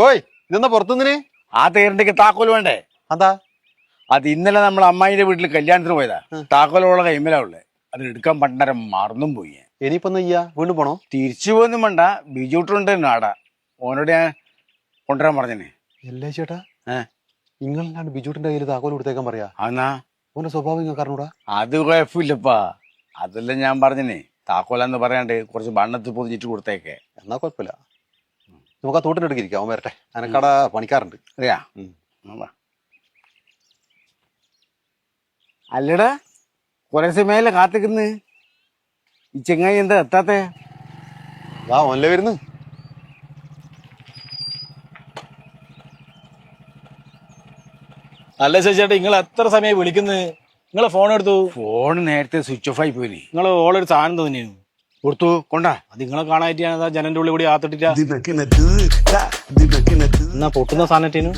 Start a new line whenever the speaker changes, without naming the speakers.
ഓയ് ഇതെന്നാ പുറത്തുനിന്ന്
ആ തേരിന്റെ താക്കോൽ വേണ്ടേ?
അതാ
അത് ഇന്നലെ നമ്മൾ അമ്മായിന്റെ വീട്ടിൽ കല്യാണത്തിന് പോയതാ. താക്കോലുള്ള കൈമല ഉള്ളേ. അത് എടുക്കാൻ പണ്ടരം മറന്നും പോയി.
ഇനിയിപ്പോ ചെയ്യാ വീണ്ടും പോണോ?
തിരിച്ചു പോന്നും വേണ്ട, ബിജൂട്ടുണ്ട് നാടാ. ഓനോട് ഞാൻ കൊണ്ടുവരാൻ പറഞ്ഞേ.
അല്ലേ ചേട്ടാ, നിങ്ങളല്ലാണ്ട് ബിജുട്ടിന്റെ കയ്യിൽ താക്കോൽ കൊടുത്തേക്കാൻ പറയാ.
എന്നാ
ഓന്റെ സ്വഭാവം നിങ്ങൾക്ക് അറിഞ്ഞൂടാ?
അത് കുഴപ്പമില്ലപ്പാ. അതെല്ലാം ഞാൻ പറഞ്ഞേ. താക്കോലെന്ന് പറയാണ്ട് കുറച്ച് ബണ്ണത്തിൽ പൊതിഞ്ഞിട്ട് കൊടുത്തേക്കെ.
എന്നാ കുഴപ്പമില്ല, നമുക്ക് ആ തോട്ടിനടുക്ക് ഇരിക്കാം. അവൻ വരട്ടെ, അനക്കട പണിക്കാറുണ്ട്.
അറിയാ? അല്ലടാ, കുറെ സമയല്ലേ കാത്തിക്കുന്നു. ഈ ചെങ്ങായി എന്താ എത്താത്തെ?
ആ ഓനല്ലേ വരുന്നു.
അല്ല ചേട്ടാ, നിങ്ങൾ എത്ര സമയം വിളിക്കുന്നത്? നിങ്ങളെ ഫോൺ എടുത്തു.
ഫോൺ നേരത്തെ സ്വിച്ച് ഓഫ് ആയി പോയി.
നിങ്ങൾ ഓളൊരു സാധനം തന്നെയാണ്
കൊടുത്തു കൊണ്ടാ.
അത് നിങ്ങളെ കാണാനായിട്ട് ഞാൻ ജനന്റെ ഉള്ളിൽ കൂടി ആത്തിട്ടില്ല. എന്നാ പൊട്ടുന്ന സാധനത്തേനു